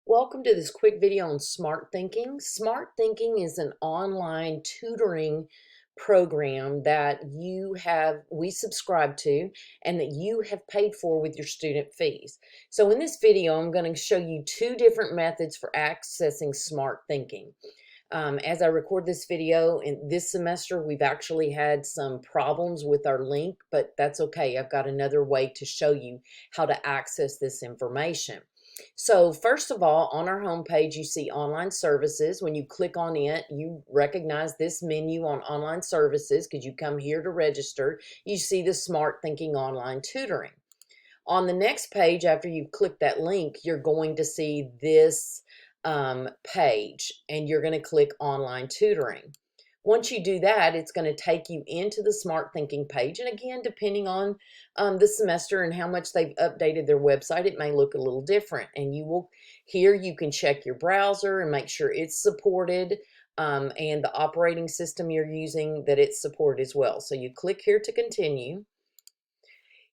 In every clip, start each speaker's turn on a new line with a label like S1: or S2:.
S1: Welcome to this quick video on Smart Thinking. Smart Thinking is an online tutoring program that we subscribe to and that you have paid for with your student fees. So in this video, I'm going to show you two different methods for accessing Smart Thinking. As I record this video in this semester, we've actually had some problems with our link, but that's okay. I've got another way to show you how to access this information. So first of all, on our homepage, you see online services. When you click on it, you recognize this menu on online services because you come here to register. You see the Smart Thinking Online Tutoring. On the next page, after you've clicked that link, you're going to see this page, and you're going to click Online Tutoring. Once you do that, it's going to take you into the Smart Thinking page. And again, depending on the semester and how much they've updated their website, it may look a little different. And here you can check your browser and make sure it's supported, and the operating system you're using, that it's supported as well. So you click here to continue.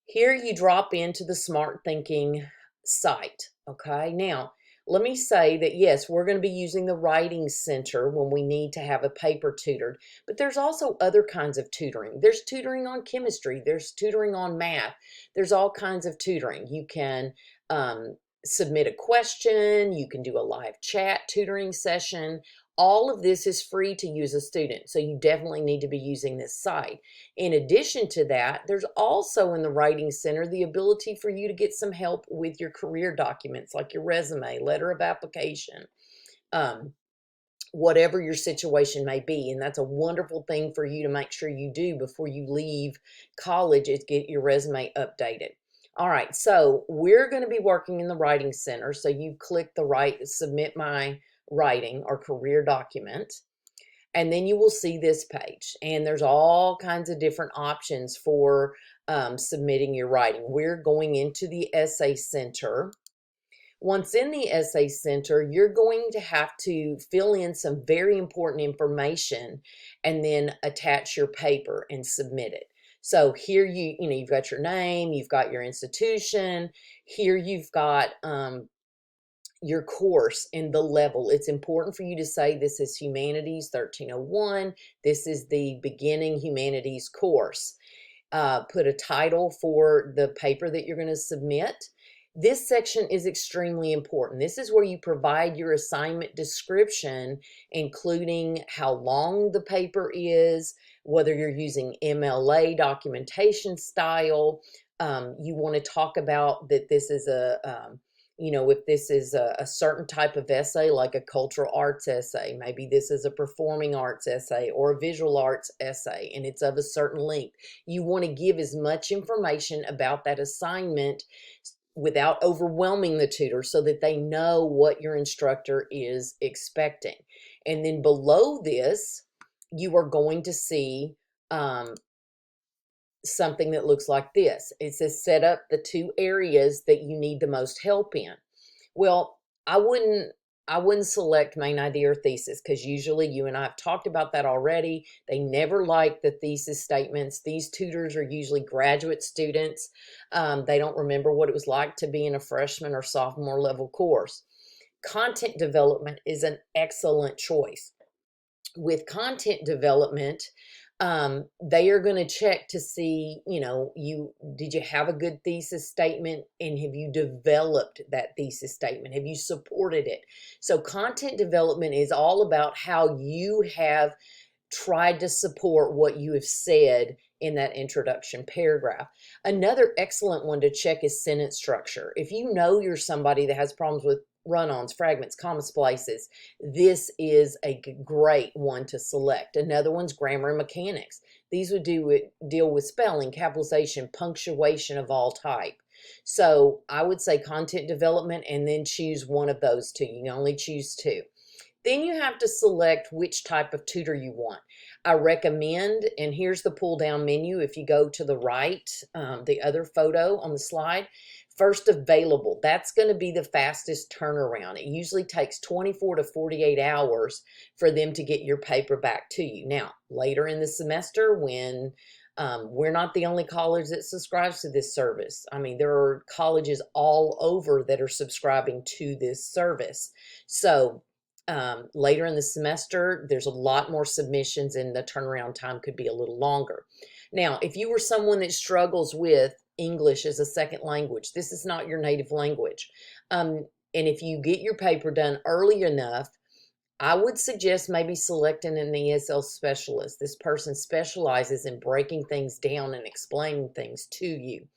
S1: Here you drop into the Smart Thinking site. Okay, now let me say that yes, we're going to be using the Writing Center when we need to have a paper tutored, but there's also other kinds of tutoring. There's tutoring on chemistry, there's tutoring on math, there's all kinds of tutoring. You can submit a question, you can do a live chat tutoring session. All of this is free to use as a student, so you definitely need to be using this site. In addition to that, there's also in the Writing Center the ability for you to get some help with your career documents, like your resume, letter of application, whatever your situation may be. And that's a wonderful thing for you to make sure you do before you leave college, is get your resume updated. All right, so we're going to be working in the Writing Center. So you click the Submit My Writing or Career Document, and then you will see this page. And there's all kinds of different options for submitting your writing. We're going into the Essay Center. Once in the Essay Center, you're going to have to fill in some very important information and then attach your paper and submit it. So here you've got your name, you've got your institution, here you've got your course and the level. It's important for you to say this is Humanities 1301. This is the beginning humanities course. Put a title for the paper that you're going to submit. This section is extremely important. This is where you provide your assignment description, including how long the paper is, whether you're using MLA documentation style. You want to talk about that this is if this is a certain type of essay, like a cultural arts essay, maybe this is a performing arts essay or a visual arts essay, and it's of a certain length. You want to give as much information about that assignment without overwhelming the tutor, so that they know what your instructor is expecting. And then below this, you are going to see something that looks like this. It says set up the 2 areas that you need the most help in. Well, I wouldn't select main idea or thesis, because usually you and I have talked about that already. They never like the thesis statements. These tutors are usually graduate students. They don't remember what it was like to be in a freshman or sophomore level course. Content development is an excellent choice. With content development, they are going to check to see, did you have a good thesis statement, and have you developed that thesis statement? Have you supported it? So content development is all about how you have tried to support what you have said in that introduction paragraph. Another excellent one to check is sentence structure. If you know you're somebody that has problems with run-ons, fragments, comma splices, this is a great one to select. Another one's grammar and mechanics. These would deal with spelling, capitalization, punctuation of all type. So I would say content development, and then choose one of those two. You can only choose 2. Then you have to select which type of tutor you want. I recommend, and here's the pull down menu. If you go to the right, the other photo on the slide, first available, that's going to be the fastest turnaround. It usually takes 24 to 48 hours for them to get your paper back to you. Now, later in the semester, when We're not the only college that subscribes to this service. I mean, there are colleges all over that are subscribing to this service. So later in the semester, there's a lot more submissions and the turnaround time could be a little longer. Now, if you were someone that struggles with English as a second language, this is not your native language. And if you get your paper done early enough, I would suggest maybe selecting an ESL specialist. This person specializes in breaking things down and explaining things to you.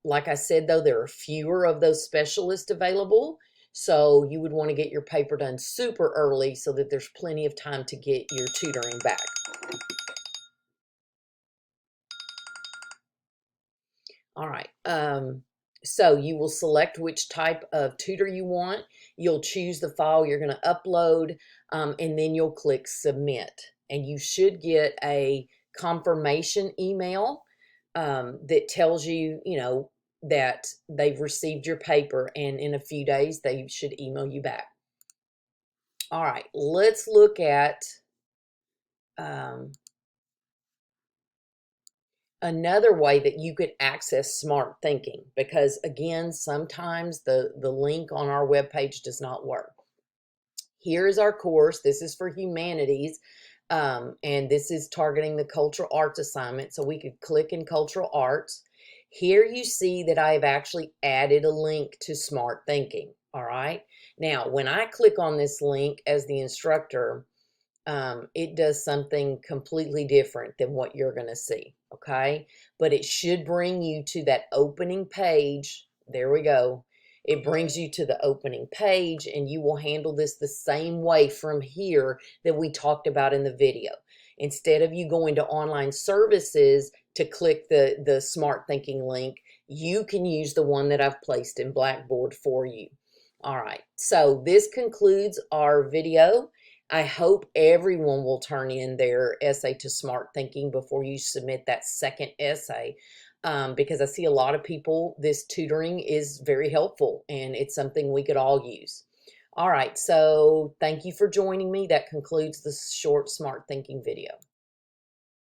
S1: Like I said, though, there are fewer of those specialists available. So you would want to get your paper done super early so that there's plenty of time to get your tutoring back. All right. So you will select which type of tutor you want. You'll choose the file you're going to upload, and then you'll click submit. And you should get a confirmation email that tells you, that they've received your paper, and in a few days they should email you back. All right, let's look at another way that you could access smart thinking, because again, sometimes the link on our webpage does not work. Here is our course. This is for humanities, and this is targeting the cultural arts assignment. So we could click in cultural arts. Here you see that I have actually added a link to smart thinking. All right. Now, when I click on this link as the instructor, it does something completely different than what you're going to see, okay? But it should bring you to that opening page. There we go. It brings you to the opening page, and you will handle this the same way from here that we talked about in the video. Instead of you going to online services to click the Smart Thinking link, you can use the one that I've placed in Blackboard for you. All right, so this concludes our video. I hope everyone will turn in their essay to Smart Thinking before you submit that second essay, because I see a lot of people, this tutoring is very helpful and it's something we could all use. All right, so thank you for joining me. That concludes the short Smart Thinking video.